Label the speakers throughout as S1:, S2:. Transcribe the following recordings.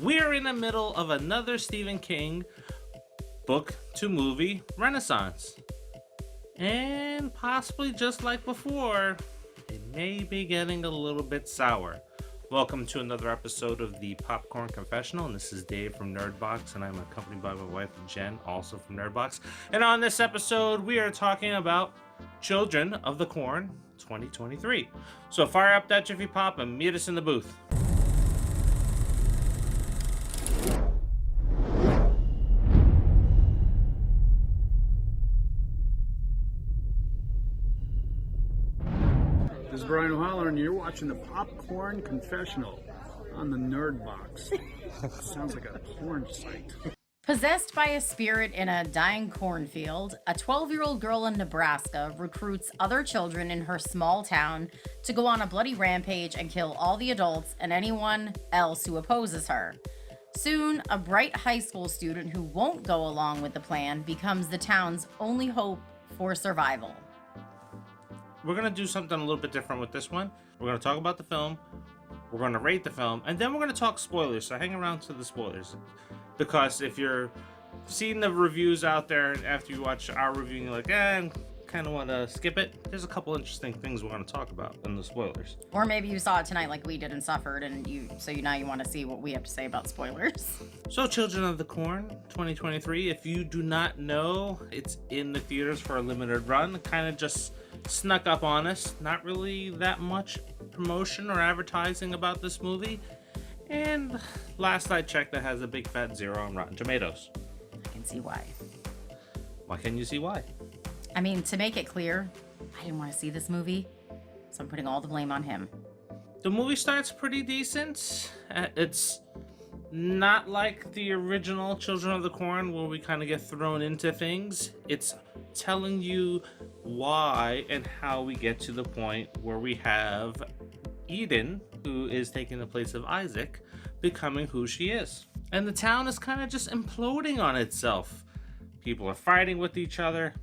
S1: We're in the middle of another Stephen King book to movie renaissance. And possibly just like before, it may be getting a little bit sour. Welcome to another episode of the Popcorn Confessional, and this is Dave from Nerdbox, and I'm accompanied by my wife Jenn, also from Nerdbox. And on this episode, we are talking about Children of the Corn 2023. So fire up that Jiffy Pop and meet us in the booth.
S2: This is Brian O'Holler, and you're watching the Popcorn Confessional on the Nerdbox. Sounds like a porn site.
S3: Possessed by a spirit in a dying cornfield, a 12-year-old girl in Nebraska recruits other children in her small town to go on a bloody rampage and kill all the adults and anyone else who opposes her. Soon, a bright high school student who won't go along with the plan becomes the town's only hope for survival.
S1: We're going to do something a little bit different with this one. We're going to talk about the film, we're going to rate the film, and then we're going to talk spoilers, so hang around to the spoilers. Because if you're seeing the reviews out there and after you watch our review and you're like, I kind of want to skip it, there's a couple interesting things we're going to talk about in the spoilers.
S3: Or maybe you saw it tonight like we did and suffered, and now you want to see what we have to say about spoilers.
S1: So Children of the Corn 2023, if you do not know, it's in the theaters for a limited run. Kind of just snuck up on us. Not really that much promotion or advertising about this movie. And last I checked, it has a big fat 0 on Rotten Tomatoes.
S3: I can see why.
S1: Why can you see why?
S3: I mean, to make it clear, I didn't want to see this movie, so I'm putting all the blame on him.
S1: The movie starts pretty decent. It's not like the original Children of the Corn where we kind of get thrown into things. It's telling you why and how we get to the point where we have Eden, who is taking the place of Isaac, becoming who she is. And the town is kind of just imploding on itself. People are fighting with each other.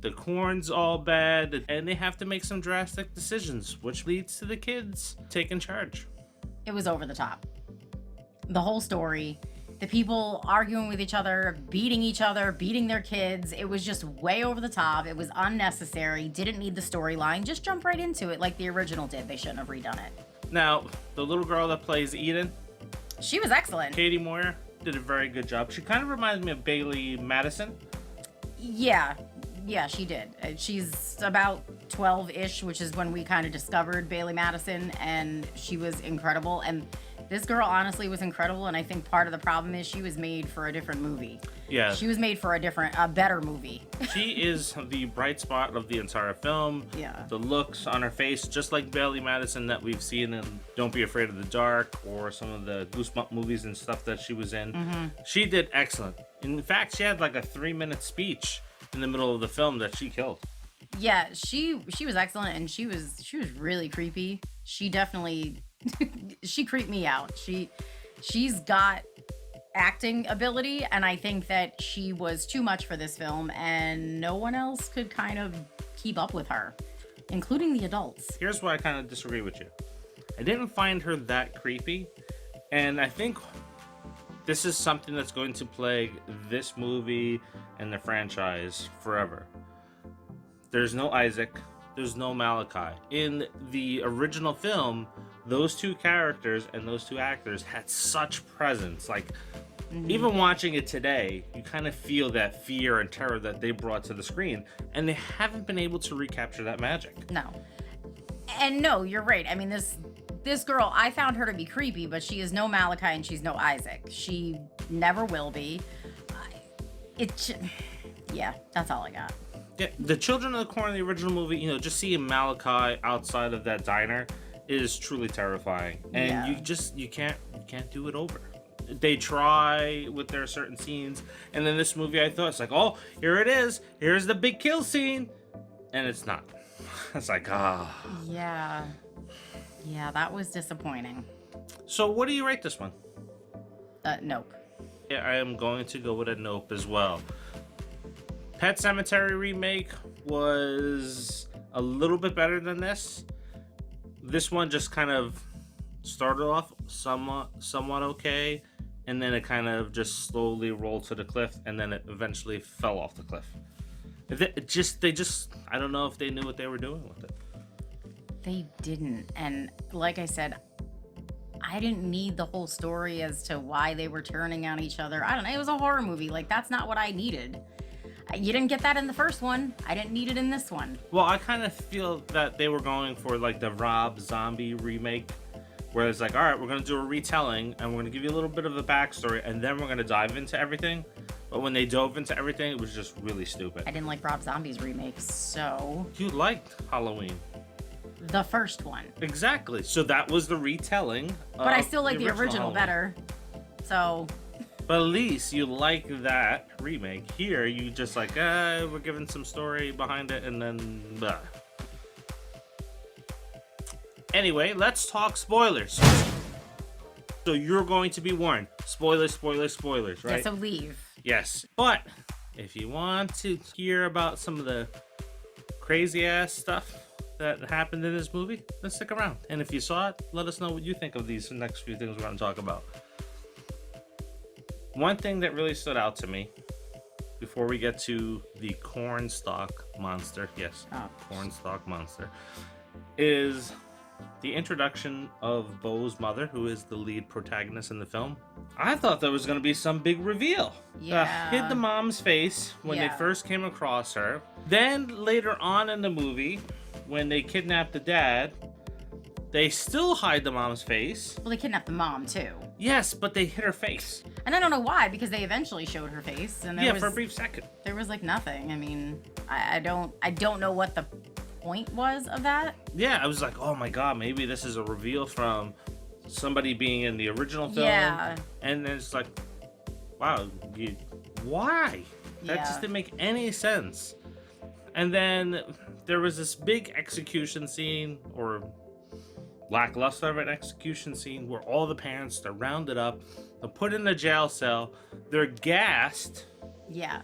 S1: The corn's all bad, and they have to make some drastic decisions, which leads to the kids taking charge.
S3: It was over the top. The whole story, the people arguing with each other, beating their kids, it was just way over the top. It was unnecessary, didn't need the storyline, just jump right into it like the original did. They shouldn't have redone it.
S1: Now, the little girl that plays Eden,
S3: she was excellent.
S1: Katie Moyer, did a very good job. She kind of reminds me of Bailey Madison.
S3: Yeah, she did. She's about 12-ish, which is when we kind of discovered Bailey Madison, and she was incredible. And this girl honestly was incredible, and I think part of the problem is she was made for a different movie.
S1: Yeah.
S3: She was made for a better movie.
S1: She is the bright spot of the entire film.
S3: Yeah.
S1: The looks on her face, just like Bailey Madison that we've seen in Don't Be Afraid of the Dark or some of the Goosebump movies and stuff that she was in. Mm-hmm. She did excellent. In fact, she had like a 3-minute speech in the middle of the film that she killed.
S3: Yeah, she was excellent, and she was really creepy. She definitely she creeped me out. She's got acting ability, and I think that she was too much for this film, and no one else could kind of keep up with her, including the adults.
S1: Here's why I kind of disagree with you. I didn't find her that creepy, and I think this is something that's going to plague this movie and the franchise forever. There's no Isaac, there's no Malachi. In the original film, those two characters and those two actors had such presence. Like, even watching it today, you kind of feel that fear and terror that they brought to the screen, and they haven't been able to recapture that magic.
S3: No. And no, you're right. I mean, this girl, I found her to be creepy, but she is no Malachi and she's no Isaac. She never will be. Yeah, that's all I got.
S1: Yeah, the Children of the Corn in the original movie, just seeing Malachi outside of that diner is truly terrifying, and
S3: yeah.
S1: you can't do it over. They try with their certain scenes, and then this movie, I thought it's like, oh, here it is, here's the big kill scene, and it's not. It's like,
S3: yeah, that was disappointing.
S1: So what do you rate this one?
S3: Nope.
S1: Yeah, I am going to go with a nope as well. Pet Sematary remake was a little bit better than this. This one just kind of started off somewhat okay, and then it kind of just slowly rolled to the cliff, and then it eventually fell off the cliff. They just, I don't know if they knew what they were doing with it.
S3: They didn't. And like I said, I didn't need the whole story as to why they were turning on each other. I don't know. It was a horror movie. Like, that's not what I needed. You didn't get that in the first one. I didn't need it in this one.
S1: Well, I kind of feel that they were going for like the Rob Zombie remake, where it's like, all right, we're going to do a retelling and we're going to give you a little bit of a backstory and then we're going to dive into everything. But when they dove into everything, it was just really stupid.
S3: I didn't like Rob Zombie's remakes, so...
S1: You liked Halloween.
S3: The first one.
S1: Exactly. So that was the retelling.
S3: But I still like the original
S1: Halloween.
S3: better. So...
S1: But at least you like that remake. Here, you just like, we're giving some story behind it and then... Blah. Anyway, let's talk spoilers. So you're going to be warned. Spoilers, spoilers, spoilers, right?
S3: Yeah, so leave.
S1: Yes. But if you want to hear about some of the crazy ass stuff that happened in this movie, then stick around. And if you saw it, let us know what you think of these next few things we're going to talk about. One thing that really stood out to me before we get to the cornstalk monster, yes, cornstalk monster, is the introduction of Bo's mother, who is the lead protagonist in the film. I thought there was going to be some big reveal.
S3: Yeah.
S1: Hid the mom's face when they first came across her. Then later on in the movie, when they kidnapped the dad, they still hide the mom's face.
S3: Well, they kidnapped the mom, too.
S1: Yes, but they hid her face.
S3: And I don't know why, because they eventually showed her face. And there was,
S1: for a brief second.
S3: There was, like, nothing. I mean, I don't know what the point was of that.
S1: Yeah, I was like, oh my god, maybe this is a reveal from somebody being in the original film.
S3: Yeah.
S1: And then it's like, wow, why? That just didn't make any sense. And then there was this big execution scene, or lackluster of an execution scene, where all the parents are rounded up, they're put in a jail cell, they're gassed.
S3: Yeah.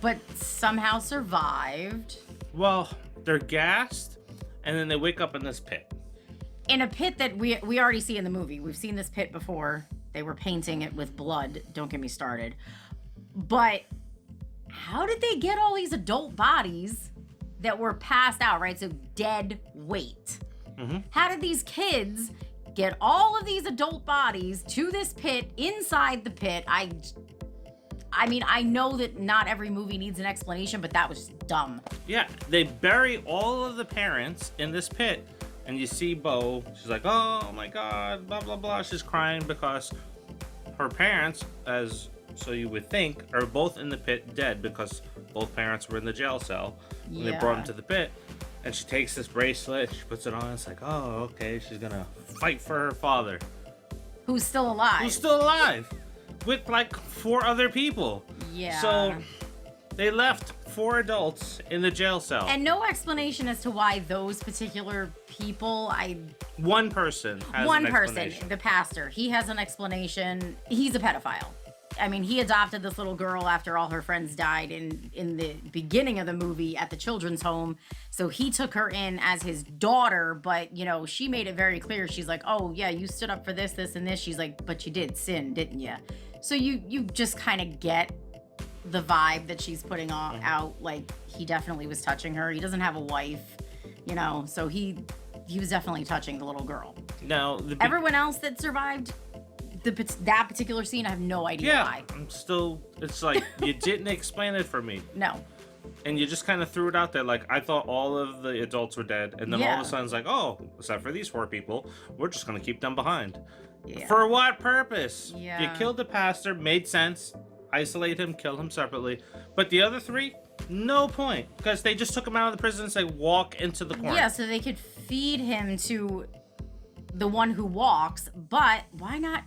S3: But somehow survived.
S1: Well, they're gassed, and then they wake up in this pit.
S3: In a pit that we already see in the movie. We've seen this pit before. They were painting it with blood. Don't get me started. But how did they get all these adult bodies that were passed out, right? So dead weight.
S1: Mm-hmm.
S3: How did these kids get all of these adult bodies to this pit, inside the pit? I mean, I know that not every movie needs an explanation, but that was dumb.
S1: Yeah, they bury all of the parents in this pit, and you see Bo, she's like, oh my god, blah, blah, blah. She's crying because her parents, as so you would think, are both in the pit dead because both parents were in the jail cell when they brought them to the pit. And she takes this bracelet, she puts it on, it's like, oh, okay, she's gonna fight for her father.
S3: Who's still alive.
S1: Who's still alive. With like 4 other people.
S3: Yeah.
S1: So they left 4 adults in the jail cell.
S3: And no explanation as to why those particular people,
S1: One person has
S3: One
S1: an
S3: person,
S1: explanation.
S3: the pastor, he has an explanation. He's a pedophile. I mean, he adopted this little girl after all her friends died in the beginning of the movie at the children's home. So he took her in as his daughter, but, you know, she made it very clear. She's like, oh, yeah, you stood up for this, this, and this. She's like, but you did sin, didn't you? So you just kind of get the vibe that she's putting out. Like, he definitely was touching her. He doesn't have a wife, you know, so he was definitely touching the little girl.
S1: Now,
S3: Everyone else that survived that particular scene, I have no idea why.
S1: I'm still, it's like, you didn't explain it for me.
S3: No.
S1: And you just kind of threw it out there. Like, I thought all of the adults were dead. And then all of a sudden it's like, oh, except for these 4 people, we're just going to keep them behind.
S3: Yeah.
S1: For what purpose?
S3: Yeah.
S1: You killed the pastor, made sense. Isolate him, kill him separately. But the other 3, no point. Because they just took him out of the prison and said, walk into the corner.
S3: Yeah, so they could feed him to the one who walks. But why not?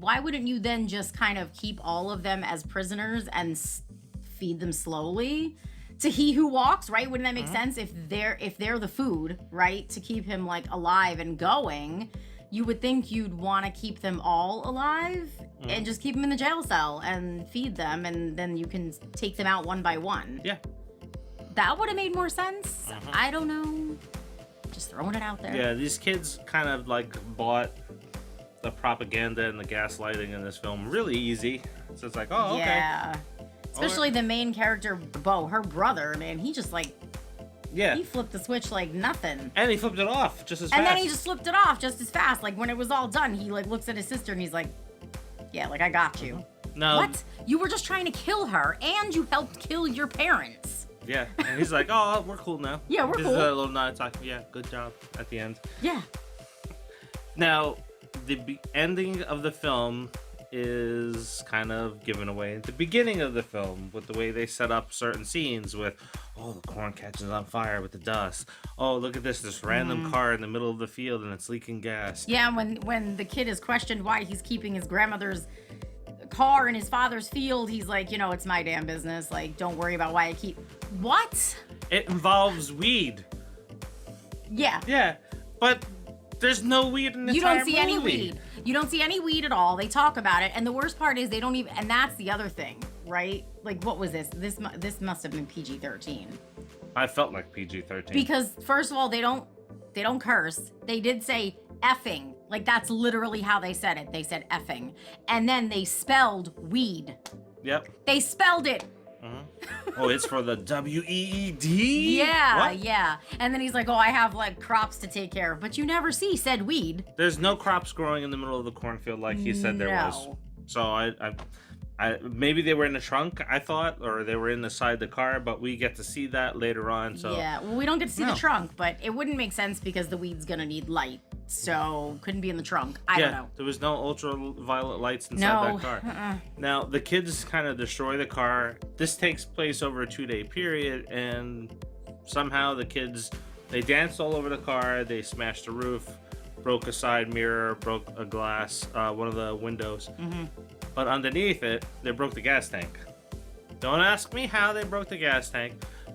S3: Why wouldn't you then just kind of keep all of them as prisoners and feed them slowly to he who walks, right? Wouldn't that make sense if they're the food, right? To keep him like alive and going, you would think you'd want to keep them all alive and just keep them in the jail cell and feed them, and then you can take them out one by one.
S1: Yeah.
S3: That would have made more sense. I don't know. Just throwing it out there.
S1: Yeah, these kids kind of like bought the propaganda and the gaslighting in this film really easy. So it's like, oh, okay.
S3: Yeah. Especially the main character, Bo, her brother, man, he just like,
S1: Yeah.
S3: he flipped the switch like nothing.
S1: And he flipped it off just as fast.
S3: And then he just flipped it off just as fast. Like when it was all done, he like looks at his sister and he's like, yeah, like I got you.
S1: No.
S3: What? You were just trying to kill her and you helped kill your parents.
S1: Yeah. And he's like, oh, we're cool now.
S3: Yeah, we're
S1: This
S3: cool.
S1: is a little nod talking. Yeah, good job at the end.
S3: Yeah.
S1: Now, the ending of the film is kind of given away at the beginning of the film with the way they set up certain scenes with, oh, the corn catches on fire with the dust. Oh, look at this random car in the middle of the field and it's leaking gas.
S3: Yeah, when the kid is questioned why he's keeping his grandmother's car in his father's field, he's like, you know, it's my damn business. Like, don't worry about why I keep... What?
S1: It involves weed.
S3: Yeah.
S1: Yeah, but there's no weed in the
S3: You
S1: entire
S3: don't see
S1: movie.
S3: any weed. You don't see any weed at all. They talk about it, and the worst part is they don't even. And that's the other thing, right? Like, what was this? This must have been PG-13.
S1: I felt like PG-13.
S3: Because first of all, they don't curse. They did say effing. Like that's literally how they said it. They said effing, and then they spelled weed.
S1: Yep.
S3: They spelled it.
S1: Oh, it's for the W-E-E-D?
S3: Yeah,
S1: What?
S3: yeah. And then he's like, oh, I have like crops to take care of, but you never see said weed.
S1: There's no crops growing in the middle of the cornfield like he said there was.
S3: No.
S1: So I maybe they were in the trunk, I thought, or they were in the side of the car, but we get to see that later on. So
S3: Yeah, well, we don't get to see
S1: No.
S3: the trunk, but it wouldn't make sense because the weed's gonna need light, so couldn't be in the trunk. I don't know.
S1: There was no ultraviolet lights inside
S3: No.
S1: that car. Now, the kids kind of destroy the car. This takes place over a 2-day period, and somehow the kids, they danced all over the car, they smashed the roof, broke a side mirror, broke a glass, one of the windows. But underneath it, they broke the gas tank. Don't ask me how they broke the gas tank,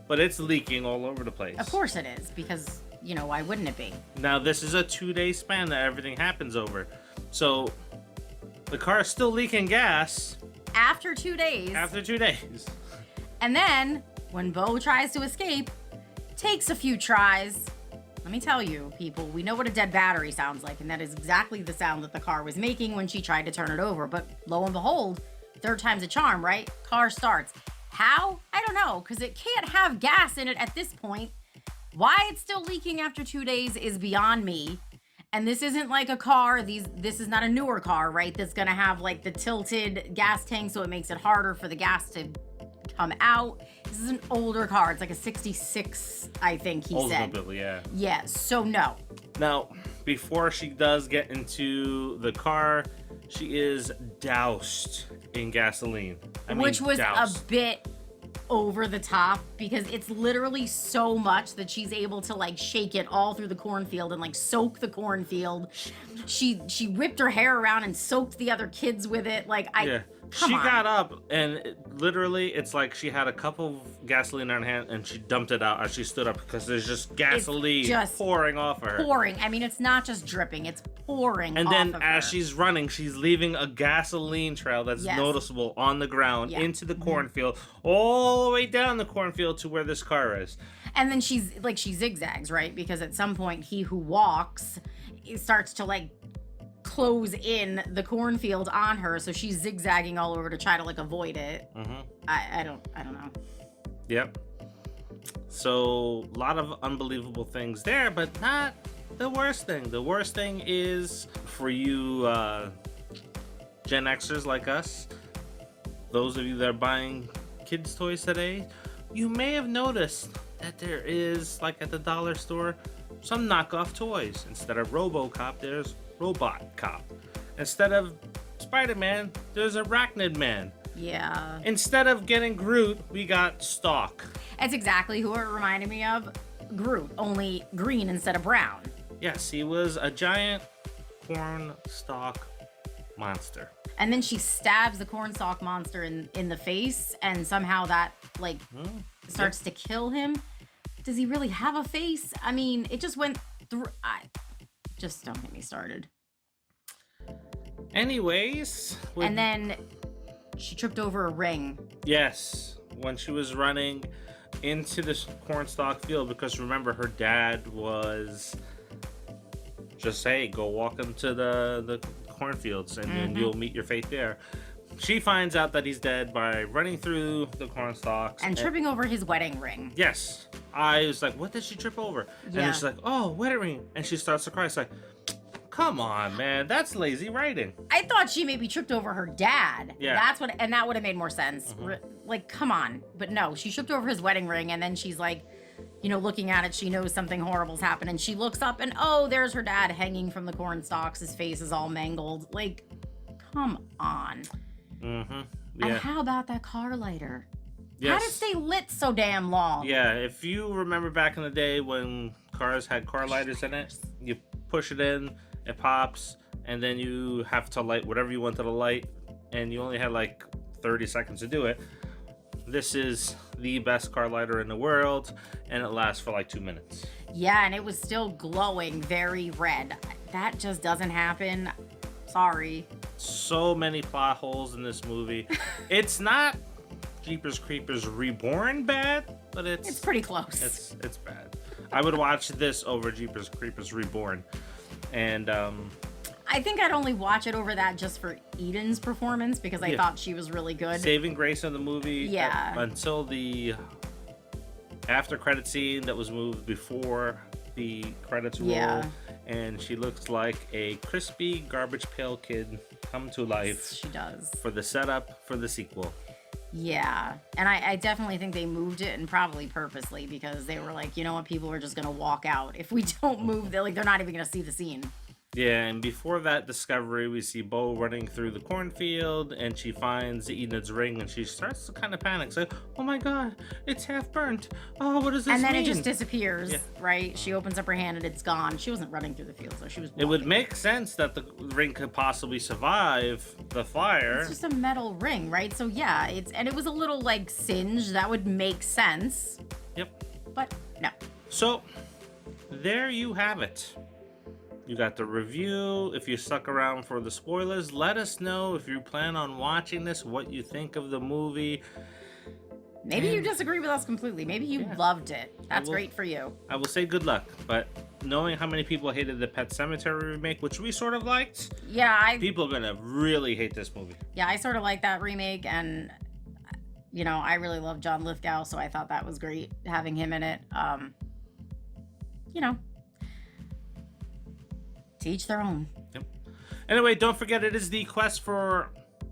S1: but it's leaking all over the place.
S3: Of course it is, because, you know, why wouldn't it be?
S1: Now, this is a 2-day span that everything happens over. So, the car is still leaking gas
S3: After 2 days,
S1: after 2 days.
S3: and then when Bo tries to escape, takes a few tries. Let me tell you, people, we know what a dead battery sounds like, and that is exactly the sound that the car was making when she tried to turn it over. But lo and behold, third time's a charm, right? Car starts. How? I don't know, because it can't have gas in it at this point. Why it's still leaking after 2 days is beyond me. And this isn't like a car, this is not a newer car, right? That's gonna have like the tilted gas tank so it makes it harder for the gas to come out. This is an older car. It's like a 66, I think he said.
S1: Oldsmobile, yeah.
S3: Yeah, so no.
S1: Now, before she does get into the car, she is doused in gasoline.
S3: Which was
S1: doused.
S3: a bit over the top because it's literally so much that she's able to like shake it all through the cornfield and like soak the cornfield. She whipped her hair around and soaked the other kids with it. Like
S1: She
S3: come on.
S1: got up and literally it's like she had a cup of gasoline in her hand and she dumped it out as she stood up because there's just gasoline
S3: just
S1: pouring off of her.
S3: pouring. I mean, it's not just dripping, it's pouring
S1: And
S3: off
S1: then
S3: of
S1: as
S3: her.
S1: she's running, she's leaving a gasoline trail that's
S3: Yes.
S1: noticeable on the ground
S3: Yeah.
S1: into the cornfield, all the way down the cornfield to where this car is.
S3: And then she zigzags, right? Because at some point, he who walks starts to like close in the cornfield on her, so she's zigzagging all over to try to like avoid it. I don't know.
S1: Yep. So a lot of unbelievable things there, but not the worst thing. The worst thing is for you Gen Xers like us, those of you that are buying kids' toys today, you may have noticed that there is, like at the dollar store, some knockoff toys. Instead of RoboCop, there's Robot Cop. Instead of Spider-Man, there's Arachnid Man.
S3: Yeah.
S1: Instead of getting Groot, we got Stalk.
S3: That's exactly who it reminded me of. Groot, only green instead of brown.
S1: Yes, he was a giant corn stalk monster.
S3: And then she stabs the cornstalk monster in the face, and somehow that like starts to kill him. Does he really have a face? I mean, it just went through. Just don't get me started.
S1: Anyways.
S3: And then she tripped over a ring.
S1: Yes, when she was running into this cornstalk field, because remember, her dad was just, hey, go walk into the cornfields, and then you'll meet your fate there. She finds out that he's dead by running through the corn stalks
S3: And tripping over his wedding ring.
S1: Yes. I was like, what did she trip over? And then she's like, oh, wedding ring. And she starts to cry. It's like, come on, man. That's lazy writing.
S3: I thought she maybe tripped over her dad.
S1: Yeah.
S3: And that would have made more sense. Like, come on. But no, she tripped over his wedding ring, and then she's like, you know, looking at it, she knows something horrible's happened, and she looks up, and oh, there's her dad hanging from the corn stalks. His face is all mangled. Like, come on.
S1: Yeah.
S3: And how about that car lighter?
S1: Yes.
S3: How did it stay lit so damn long?
S1: Yeah, if you remember back in the day when cars had car lighters in it, you push it in, it pops, and then you have to light whatever you wanted to light, and you only had like 30 seconds to do it. This is the best car lighter in the world, and it lasts for like 2 minutes.
S3: Yeah, and it was still glowing very red. That just doesn't happen. Sorry.
S1: So many plot holes in this movie. It's not Jeepers Creepers Reborn bad, but it's
S3: pretty close.
S1: It's bad. I would watch this over Jeepers Creepers Reborn. And
S3: I think I'd only watch it over that just for Eden's performance, because I thought she was really good.
S1: Saving grace in the movie.
S3: Yeah.
S1: Until the after credit scene that was moved before the credits roll.
S3: Yeah.
S1: And she looks like a crispy garbage pail kid come to life.
S3: She does.
S1: For the setup for the sequel.
S3: Yeah. And I definitely think they moved it, and probably purposely, because they were like, you know what, people are just going to walk out. If we don't move, they're not even going to see the scene.
S1: Yeah, and before that discovery, we see Bo running through the cornfield, and she finds Enid's ring, and she starts to kind of panic. It's like, oh my god, it's half burnt. Oh, what does this mean?
S3: And then it just disappears, right? She opens up her hand, and it's gone. She wasn't running through the field, so she was walking.
S1: It would make sense that the ring could possibly survive the fire.
S3: It's just a metal ring, right? So yeah, it was a little like singed. That would make sense.
S1: Yep.
S3: But no.
S1: So, there you have it. You got the review. If you stuck around for the spoilers, let us know if you plan on watching this, what you think of the movie.
S3: Maybe you disagree with us completely. Maybe you loved it. That's great for you.
S1: I will say good luck, but knowing how many people hated the Pet Sematary remake, which we sort of liked, people are going to really hate this movie.
S3: Yeah, I sort of like that remake, and you know, I really love John Lithgow, so I thought that was great having him in it. You know, to each their own.
S1: Yep. Anyway, don't forget, it is the quest for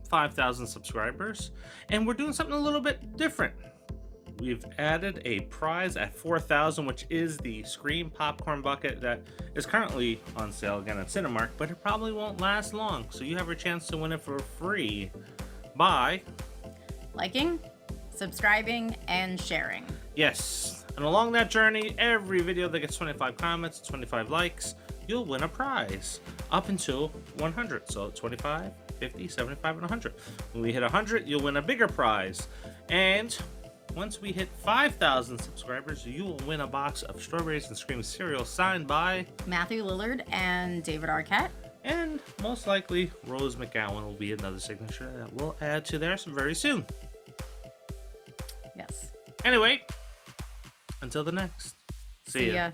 S1: 5,000 subscribers, and we're doing something a little bit different. We've added a prize at 4,000, which is the Scream Popcorn Bucket that is currently on sale again at Cinemark, but it probably won't last long, so you have a chance to win it for free by
S3: liking, subscribing, and sharing.
S1: Yes, and along that journey, every video that gets 25 comments, 25 likes, you'll win a prize up until 100. So 25, 50, 75, and 100. When we hit 100, you'll win a bigger prize. And once we hit 5,000 subscribers, you will win a box of Strawberries and Scream cereal signed by
S3: Matthew Lillard and David Arquette.
S1: And most likely, Rose McGowan will be another signature that we'll add to there very soon.
S3: Yes.
S1: Anyway, until the next. See ya.